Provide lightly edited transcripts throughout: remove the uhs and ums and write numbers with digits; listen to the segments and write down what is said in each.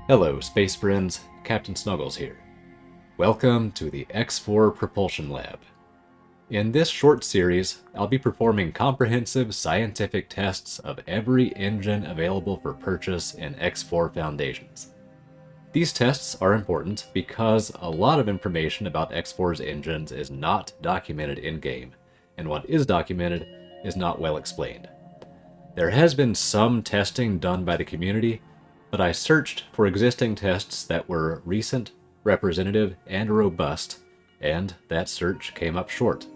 Hello, space friends. Captain Snuggles here. Welcome to the X4 Propulsion Lab. In this short series, I'll be performing comprehensive scientific tests of every engine available for purchase in X4 Foundations. These tests are important because a lot of information about X4's engines is not documented in-game, and what is documented is not well explained. There has been some testing done by the community, but I searched for existing tests that were recent, representative, and robust, and that search came up short.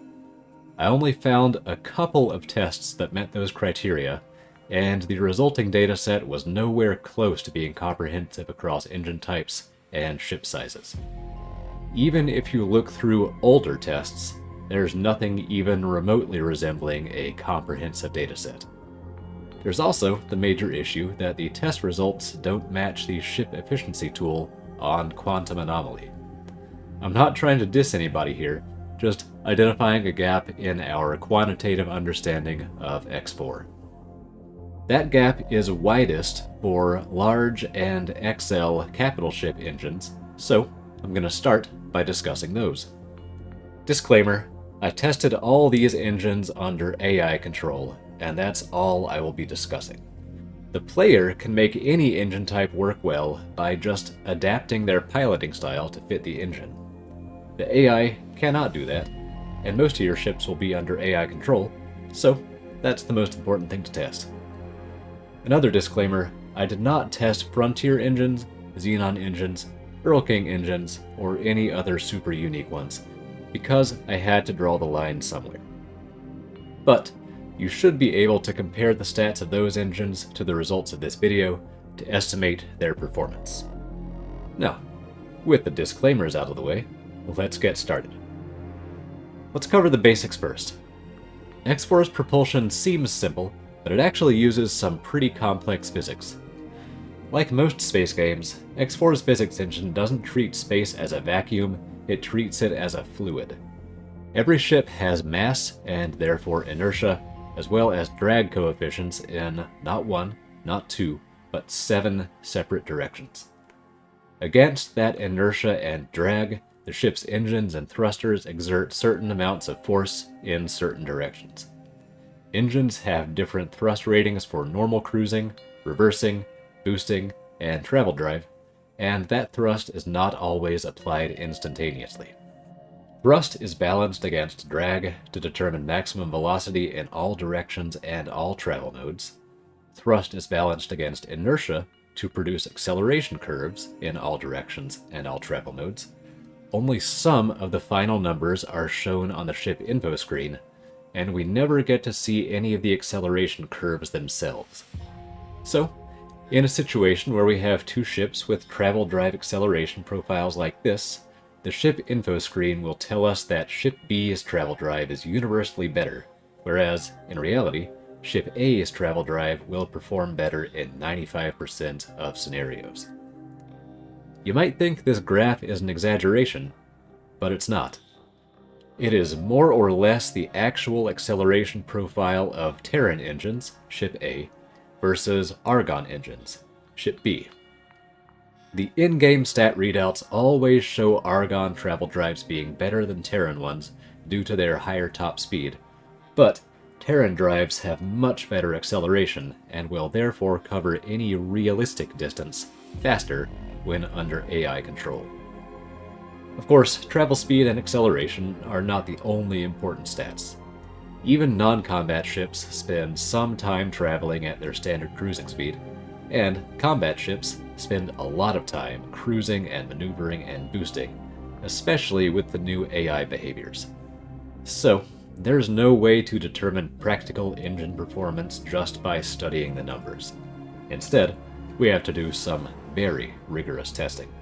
I only found a couple of tests that met those criteria, and the resulting dataset was nowhere close to being comprehensive across engine types and ship sizes. Even if you look through older tests, there's nothing even remotely resembling a comprehensive dataset. There's also the major issue that the test results don't match the ship efficiency tool on Quantum Anomaly. I'm not trying to diss anybody here, just identifying a gap in our quantitative understanding of X4. That gap is widest for large and XL capital ship engines, so I'm going to start by discussing those. Disclaimer, I tested all these engines under AI control, and that's all I will be discussing. The player can make any engine type work well by just adapting their piloting style to fit the engine. The AI cannot do that, and most of your ships will be under AI control, so that's the most important thing to test. Another disclaimer, I did not test Frontier engines, Xenon engines, Earl King engines, or any other super unique ones, because I had to draw the line somewhere. But you should be able to compare the stats of those engines to the results of this video to estimate their performance. Now, with the disclaimers out of the way, let's get started. Let's cover the basics first. X4's propulsion seems simple, but it actually uses some pretty complex physics. Like most space games, X4's physics engine doesn't treat space as a vacuum, it treats it as a fluid. Every ship has mass and therefore inertia, as well as drag coefficients in not one, not two, but 7 separate directions. Against that inertia and drag, the ship's engines and thrusters exert certain amounts of force in certain directions. Engines have different thrust ratings for normal cruising, reversing, boosting, and travel drive, and that thrust is not always applied instantaneously. Thrust is balanced against drag to determine maximum velocity in all directions and all travel modes. Thrust is balanced against inertia to produce acceleration curves in all directions and all travel modes. Only some of the final numbers are shown on the ship info screen, and we never get to see any of the acceleration curves themselves. So, in a situation where we have two ships with travel drive acceleration profiles like this, the ship info screen will tell us that Ship B's travel drive is universally better, whereas, in reality, Ship A's travel drive will perform better in 95% of scenarios. You might think this graph is an exaggeration, but it's not. It is more or less the actual acceleration profile of Terran engines, Ship A, versus Argon engines, Ship B. The in-game stat readouts always show Argon travel drives being better than Terran ones due to their higher top speed, but Terran drives have much better acceleration and will therefore cover any realistic distance faster when under AI control. Of course, travel speed and acceleration are not the only important stats. Even non-combat ships spend some time traveling at their standard cruising speed, and combat ships spend a lot of time cruising and maneuvering and boosting, especially with the new AI behaviors. So, there's no way to determine practical engine performance just by studying the numbers. Instead, we have to do some very rigorous testing.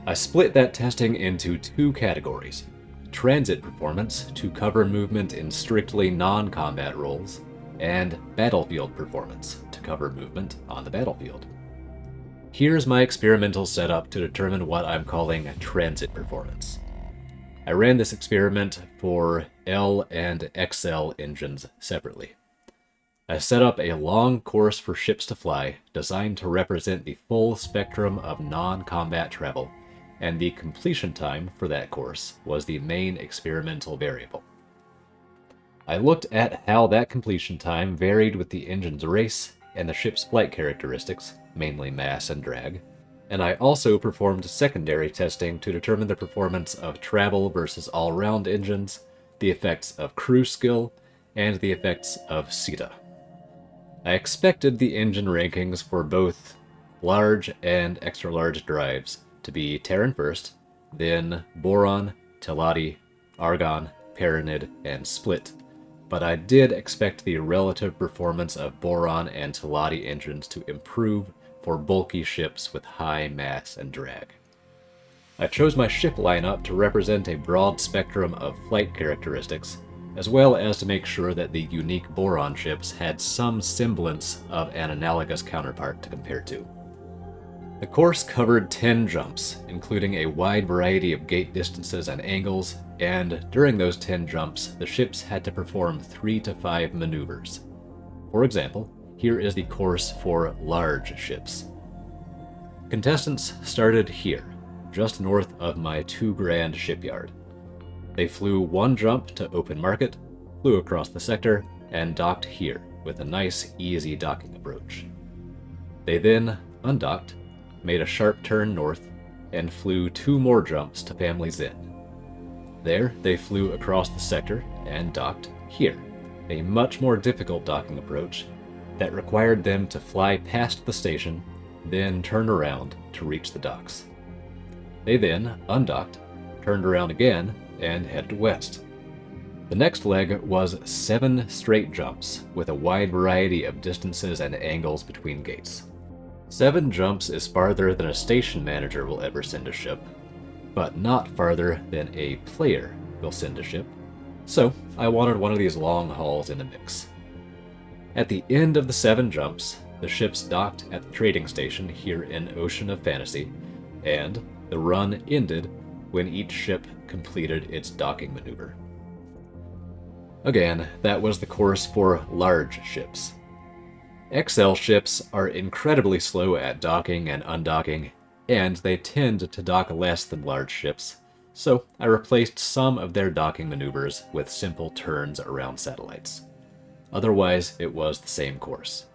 I split that testing into two categories: transit performance to cover movement in strictly non-combat roles, and battlefield performance to cover movement on the battlefield. Here's my experimental setup to determine what I'm calling transit performance. I ran this experiment for L and XL engines separately. I set up a long course for ships to fly, designed to represent the full spectrum of non-combat travel, and the completion time for that course was the main experimental variable. I looked at how that completion time varied with the engine's race and the ship's flight characteristics, mainly mass and drag, and I also performed secondary testing to determine the performance of travel versus all-round engines, the effects of crew skill, and the effects of SETA. I expected the engine rankings for both large and extra-large drives to be Terran first, then Boron, Teladi, Argon, Paranid, and Split, but I did expect the relative performance of Boron and Teladi engines to improve for bulky ships with high mass and drag. I chose my ship lineup to represent a broad spectrum of flight characteristics, as well as to make sure that the unique Boron ships had some semblance of an analogous counterpart to compare to. The course covered 10 jumps, including a wide variety of gate distances and angles, and during those 10 jumps, the ships had to perform 3 to 5 maneuvers. For example, here is the course for large ships. Contestants started here, just north of my 2 Grand shipyard. They flew 1 jump to open market, flew across the sector, and docked here with a nice, easy docking approach. They then undocked, made a sharp turn north, and flew 2 more jumps to Family's Inn. There, they flew across the sector and docked here, a much more difficult docking approach that required them to fly past the station, then turn around to reach the docks. They then undocked, turned around again, and headed west. The next leg was 7 straight jumps with a wide variety of distances and angles between gates. 7 jumps is farther than a station manager will ever send a ship, but not farther than a player will send a ship, so I wanted one of these long hauls in the mix. At the end of the 7 jumps, the ships docked at the trading station here in Ocean of Fantasy, and the run ended when each ship completed its docking maneuver. Again, that was the course for large ships. XL ships are incredibly slow at docking and undocking, and they tend to dock less than large ships, so I replaced some of their docking maneuvers with simple turns around satellites. Otherwise, it was the same course.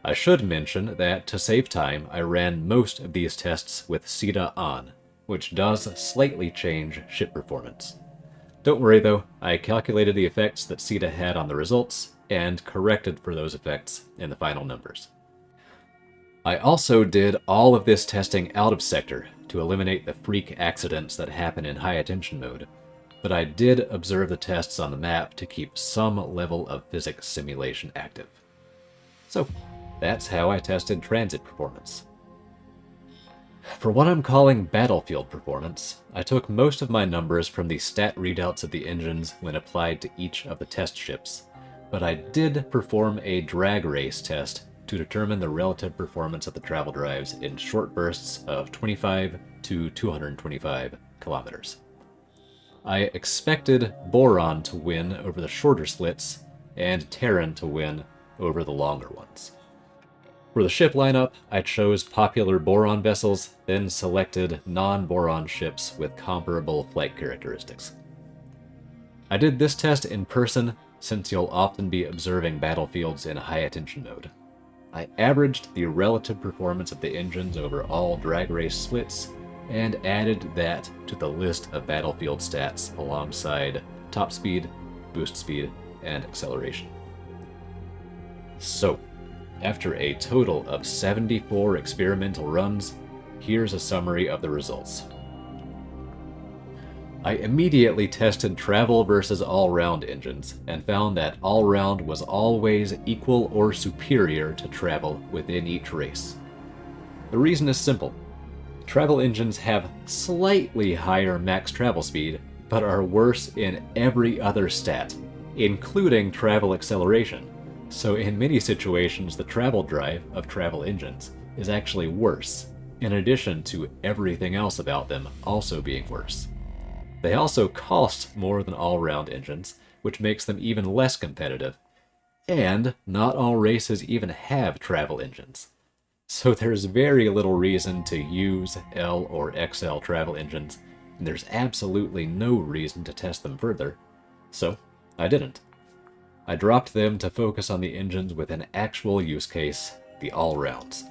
I should mention that to save time, I ran most of these tests with SETA on, which does slightly change ship performance. Don't worry though, I calculated the effects that SETA had on the results, and corrected for those effects in the final numbers. I also did all of this testing out of sector to eliminate the freak accidents that happen in high attention mode, but I did observe the tests on the map to keep some level of physics simulation active. So, that's how I tested transit performance. For what I'm calling battlefield performance, I took most of my numbers from the stat readouts of the engines when applied to each of the test ships, but I did perform a drag race test to determine the relative performance of the travel drives in short bursts of 25 to 225 kilometers. I expected Boron to win over the shorter slits, and Terran to win over the longer ones. For the ship lineup, I chose popular Boron vessels, then selected non-Boron ships with comparable flight characteristics. I did this test in person, since you'll often be observing battlefields in high attention mode. I averaged the relative performance of the engines over all drag race splits, and added that to the list of battlefield stats alongside top speed, boost speed, and acceleration. So, after a total of 74 experimental runs, here's a summary of the results. I immediately tested travel versus all-round engines, and found that all-round was always equal or superior to travel within each race. The reason is simple. Travel engines have slightly higher max travel speed, but are worse in every other stat, including travel acceleration. So in many situations, the travel drive of travel engines is actually worse, in addition to everything else about them also being worse. They also cost more than all-round engines, which makes them even less competitive, And not all races even have travel engines. So there's very little reason to use L or XL travel engines, and there's absolutely no reason to test them further. So I didn't. I dropped them to focus on the engines with an actual use case, the all-rounds.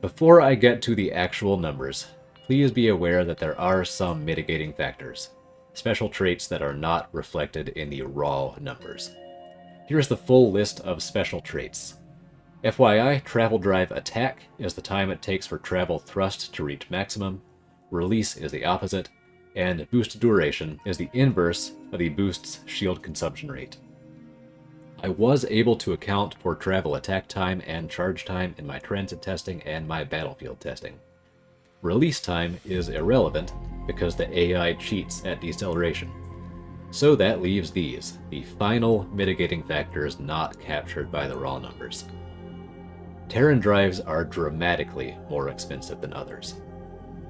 Before I get to the actual numbers, please be aware that there are some mitigating factors, special traits that are not reflected in the raw numbers. Here's the full list of special traits. FYI, travel drive attack is the time it takes for travel thrust to reach maximum, release is the opposite, and boost duration is the inverse of the boost's shield consumption rate. I was able to account for travel attack time and charge time in my transit testing and my battlefield testing. Release time is irrelevant because the AI cheats at deceleration. So that leaves these, the final mitigating factors not captured by the raw numbers. Terran drives are dramatically more expensive than others.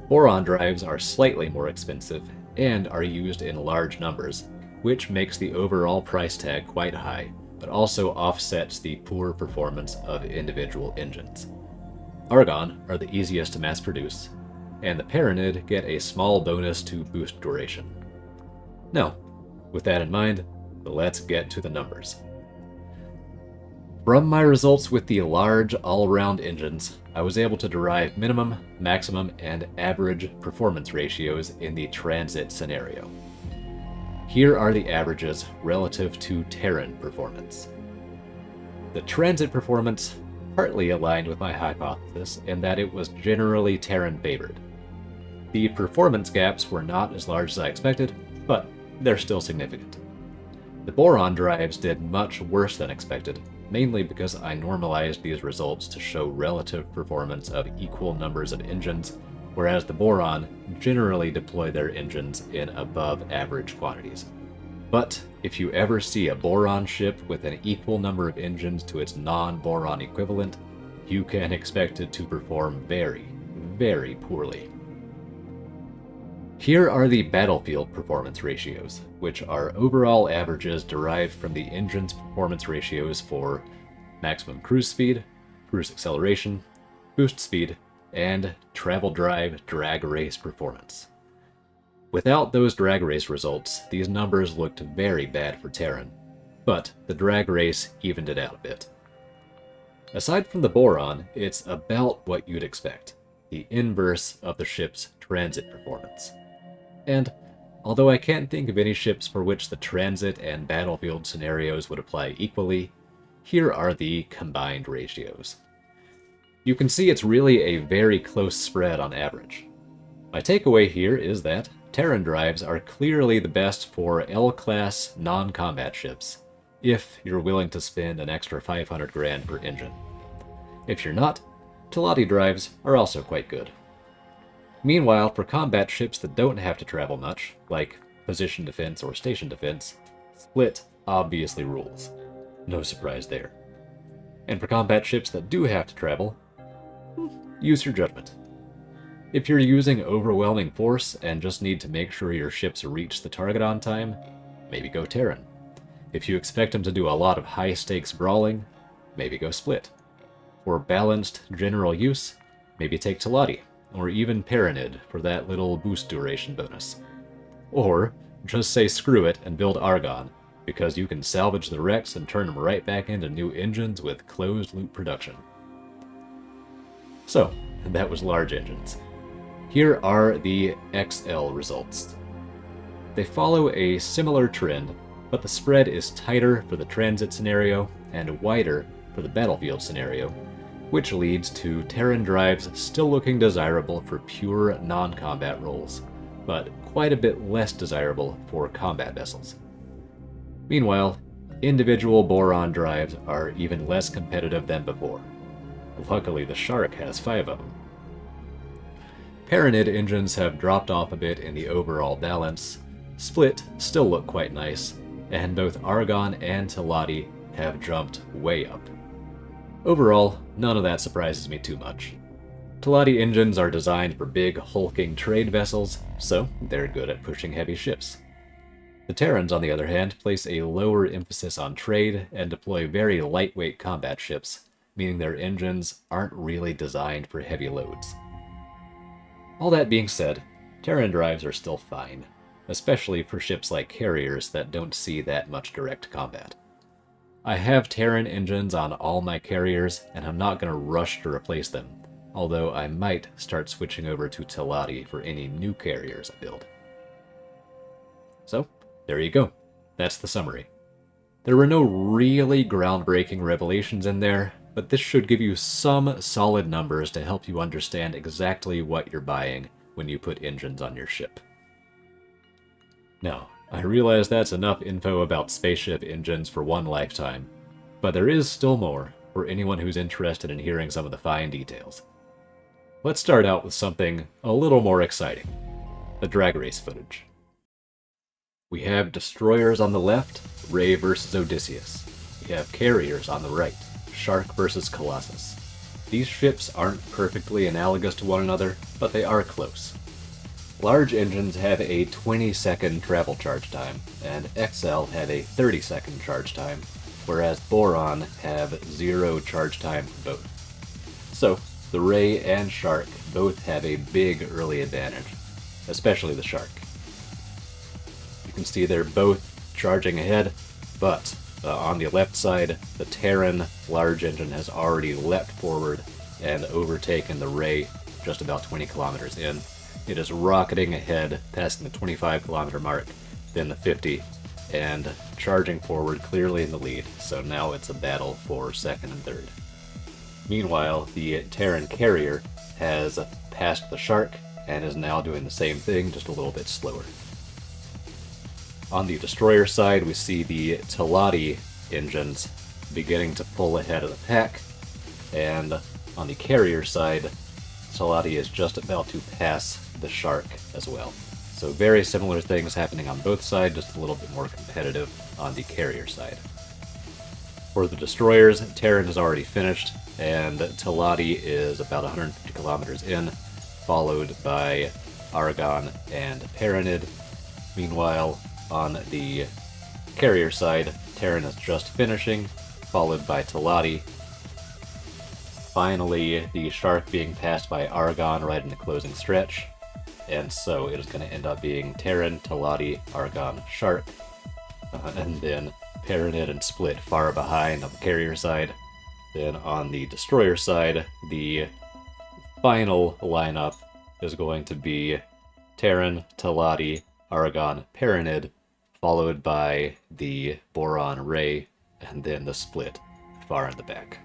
Boron drives are slightly more expensive and are used in large numbers, which makes the overall price tag quite high, but also offsets the poor performance of individual engines. Argon are the easiest to mass produce, and the Paranid get a small bonus to boost duration. Now, with that in mind, let's get to the numbers. From my results with the large all-round engines, I was able to derive minimum, maximum, and average performance ratios in the transit scenario. Here are the averages relative to Terran performance. The transit performance partly aligned with my hypothesis in that it was generally Terran favored. The performance gaps were not as large as I expected, but they're still significant. The boron drives did much worse than expected, mainly because I normalized these results to show relative performance of equal numbers of engines, whereas the boron generally deploy their engines in above average quantities. But if you ever see a boron ship with an equal number of engines to its non-boron equivalent, you can expect it to perform very, very poorly. Here are the battlefield performance ratios, which are overall averages derived from the engine's performance ratios for maximum cruise speed, cruise acceleration, boost speed, and travel drive drag race performance. Without those drag race results, these numbers looked very bad for Terran, but the drag race evened it out a bit. Aside from the boron, it's about what you'd expect, the inverse of the ship's transit performance. And although I can't think of any ships for which the transit and battlefield scenarios would apply equally, here are the combined ratios. You can see it's really a very close spread on average. My takeaway here is that Terran drives are clearly the best for L-class non-combat ships, if you're willing to spend an extra 500 grand per engine. If you're not, Telati drives are also quite good. Meanwhile, for combat ships that don't have to travel much, like position defense or station defense, Split obviously rules. No surprise there. And for combat ships that do have to travel, use your judgment. If you're using overwhelming force and just need to make sure your ships reach the target on time, maybe go Terran. If you expect them to do a lot of high-stakes brawling, maybe go Split. For balanced general use, maybe take Telati, or even Paranid for that little boost duration bonus. Or just say screw it and build Argon, because you can salvage the wrecks and turn them right back into new engines with closed-loop production. So, that was large engines. Here are the XL results. They follow a similar trend, but the spread is tighter for the transit scenario and wider for the battlefield scenario, which leads to Terran drives still looking desirable for pure non-combat roles, but quite a bit less desirable for combat vessels. Meanwhile, individual boron drives are even less competitive than before. Luckily, the Shark has 5 of them. Paranid engines have dropped off a bit in the overall balance. Split still look quite nice, and both Argon and Telati have jumped way up. Overall, none of that surprises me too much. Telati engines are designed for big, hulking trade vessels, so they're good at pushing heavy ships. The Terrans, on the other hand, place a lower emphasis on trade and deploy very lightweight combat ships, meaning their engines aren't really designed for heavy loads. All that being said, Terran drives are still fine, especially for ships like carriers that don't see that much direct combat. I have Terran engines on all my carriers, and I'm not going to rush to replace them, although I might start switching over to Teladi for any new carriers I build. So, there you go. That's the summary. There were no really groundbreaking revelations in there, but this should give you some solid numbers to help you understand exactly what you're buying when you put engines on your ship. Now, I realize that's enough info about spaceship engines for one lifetime, but there is still more for anyone who's interested in hearing some of the fine details. Let's start out with something a little more exciting, the drag race footage. We have destroyers on the left, Ray versus Odysseus. We have carriers on the right, Shark versus Colossus. These ships aren't perfectly analogous to one another, but they are close. Large engines have a 20-second travel charge time, and XL have a 30-second charge time, whereas Boron have 0 charge time for both. So, the Ray and Shark both have a big early advantage, especially the Shark. You can see they're both charging ahead, but on the left side, the Terran large engine has already leapt forward and overtaken the Ray just about 20 kilometers in. It is rocketing ahead, passing the 25-kilometer mark, then the 50, and charging forward clearly in the lead, so now it's a battle for second and third. Meanwhile, the Terran carrier has passed the Shark and is now doing the same thing, just a little bit slower. On the destroyer side, we see the Teladi engines beginning to pull ahead of the pack, and on the carrier side, Teladi is just about to pass the Shark as well. So very similar things happening on both sides, just a little bit more competitive on the carrier side. For the destroyers, Terran is already finished, and Teladi is about 150 kilometers in, followed by Aragon and Paranid. Meanwhile, on the carrier side, Terran is just finishing, followed by Teladi. Finally, the Shark being passed by Aragon right in the closing stretch, and so it is going to end up being Terran, Teladi, Aragon, Shark, and then Paranid and Split far behind on the carrier side. Then on the destroyer side, the final lineup is going to be Terran, Teladi, Aragon, Paranid, followed by the Boron Ray, and then the Split far in the back.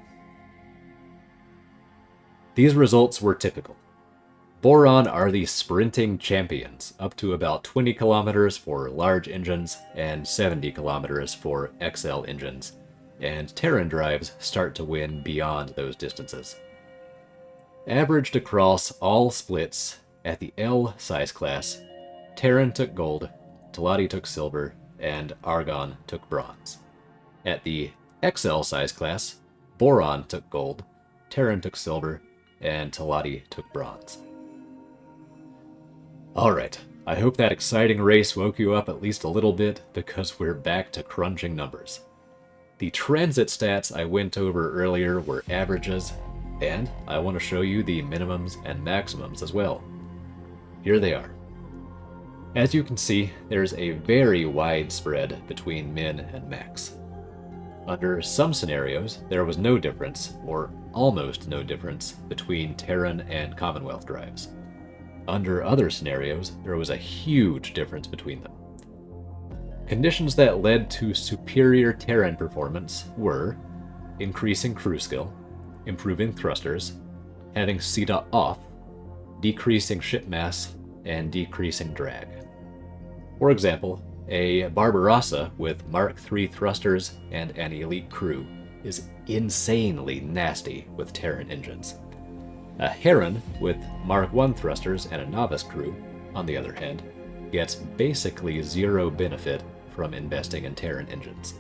These results were typical. Boron are the sprinting champions, up to about 20 kilometers for large engines and 70 kilometers for XL engines, and Terran drives start to win beyond those distances. Averaged across all splits at the L size class, Terran took gold, Teladi took silver, and Argon took bronze. At the XL size class, Boron took gold, Terran took silver, and Teladi took bronze. Alright, I hope that exciting race woke you up at least a little bit, because we're back to crunching numbers. The transit stats I went over earlier were averages, and I want to show you the minimums and maximums as well. Here they are. As you can see, there's a very wide spread between min and max. Under some scenarios, there was no difference, or almost no difference, between Terran and Commonwealth drives. Under other scenarios, there was a huge difference between them. Conditions that led to superior Terran performance were increasing crew skill, improving thrusters, having CETA off, decreasing ship mass, and decreasing drag. For example, a Barbarossa with Mark III thrusters and an elite crew is insanely nasty with Terran engines. A Heron with Mark I thrusters and a novice crew, on the other hand, gets basically zero benefit from investing in Terran engines.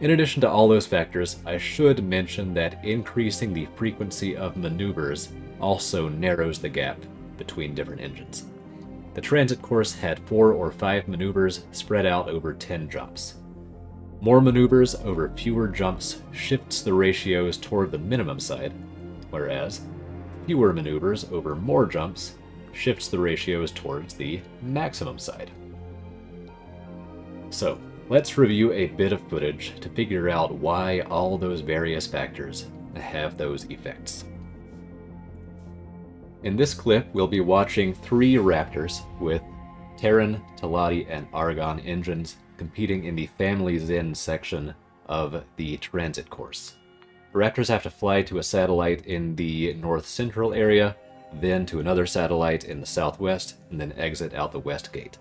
In addition to all those factors, I should mention that increasing the frequency of maneuvers also narrows the gap between different engines. The transit course had 4 or 5 maneuvers spread out over 10 jumps. More maneuvers over fewer jumps shifts the ratios toward the minimum side, whereas fewer maneuvers over more jumps shifts the ratios towards the maximum side. So, let's review a bit of footage to figure out why all those various factors have those effects. In this clip, we'll be watching 3 Raptors with Terran, Teladi, and Argon engines competing in the Family Zen section of the transit course. The Raptors have to fly to a satellite in the north-central area, then to another satellite in the southwest, and then exit out the west gate.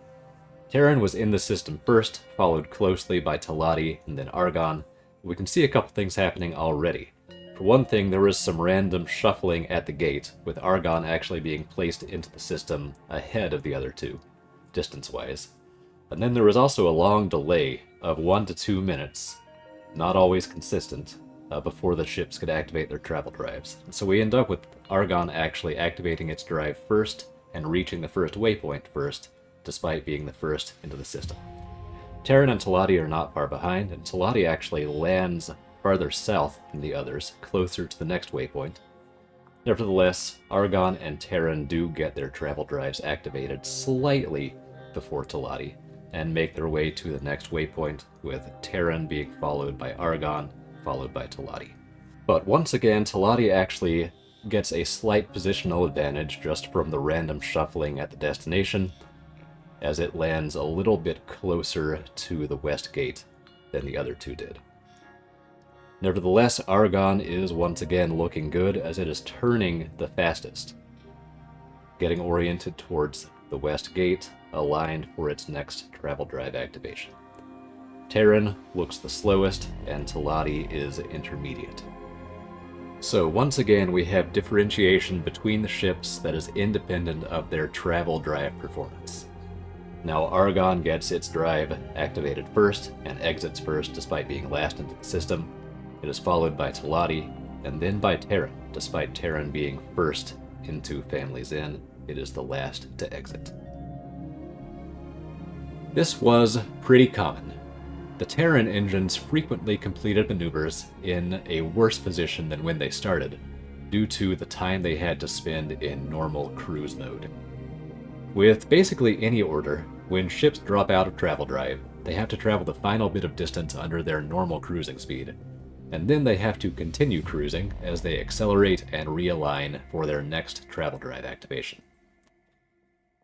Terran was in the system first, followed closely by Teladi and then Argon. We can see a couple things happening already. For one thing, there was some random shuffling at the gate, with Argon actually being placed into the system ahead of the other two, distance-wise. And then there was also a long delay of 1 to 2 minutes, not always consistent, before the ships could activate their travel drives. So we end up with Argon actually activating its drive first and reaching the first waypoint first, despite being the first into the system. Terran and Teladi are not far behind, and Teladi actually lands farther south than the others, closer to the next waypoint. Nevertheless, Argon and Terran do get their travel drives activated slightly before Teladi, and make their way to the next waypoint, with Terran being followed by Argon, followed by Teladi. But once again, Teladi actually gets a slight positional advantage just from the random shuffling at the destination, as it lands a little bit closer to the west gate than the other two did. Nevertheless, Argon is once again looking good as it is turning the fastest, getting oriented towards the west gate, aligned for its next travel drive activation. Terran looks the slowest, and Teladi is intermediate. So once again, we have differentiation between the ships that is independent of their travel drive performance. Now Argon gets its drive activated first and exits first despite being last into the system. It is followed by Teladi and then by Terran. Despite Terran being first into Family Zen, it is the last to exit. This was pretty common. The Terran engines frequently completed maneuvers in a worse position than when they started, due to the time they had to spend in normal cruise mode. With basically any order, when ships drop out of travel drive, they have to travel the final bit of distance under their normal cruising speed, and then they have to continue cruising as they accelerate and realign for their next travel drive activation.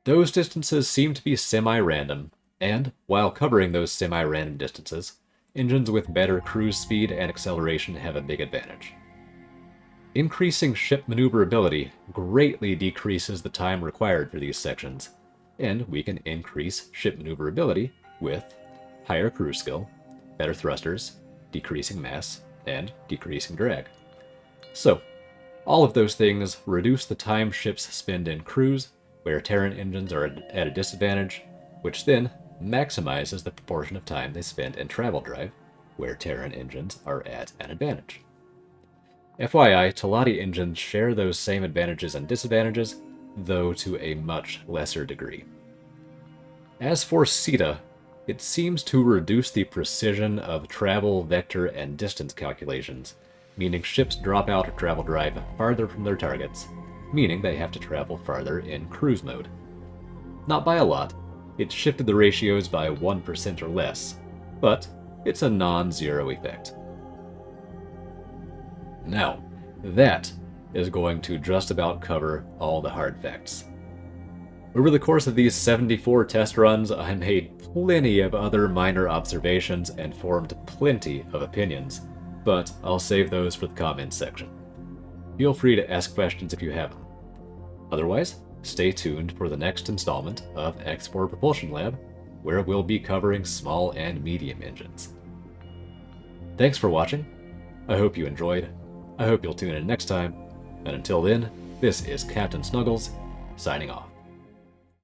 Those distances seem to be semi-random, and while covering those semi-random distances, engines with better cruise speed and acceleration have a big advantage. Increasing ship maneuverability greatly decreases the time required for these sections, and we can increase ship maneuverability with higher cruise skill, better thrusters, decreasing mass, and decreasing drag. So, all of those things reduce the time ships spend in cruise, where Terran engines are at a disadvantage, which then maximizes the proportion of time they spend in travel drive, where Terran engines are at an advantage. FYI, Teladi engines share those same advantages and disadvantages, though to a much lesser degree. As for CETA, it seems to reduce the precision of travel, vector, and distance calculations, meaning ships drop out of travel drive farther from their targets, meaning they have to travel farther in cruise mode. Not by a lot, it shifted the ratios by 1% or less, but it's a non-zero effect. Now, that is going to just about cover all the hard facts. Over the course of these 74 test runs, I made plenty of other minor observations and formed plenty of opinions, but I'll save those for the comments section. Feel free to ask questions if you have them. Otherwise, stay tuned for the next installment of X4 Propulsion Lab, where we'll be covering small and medium engines. Thanks for watching. I hope you enjoyed. I hope you'll tune in next time, and until then, this is Captain Snuggles, signing off.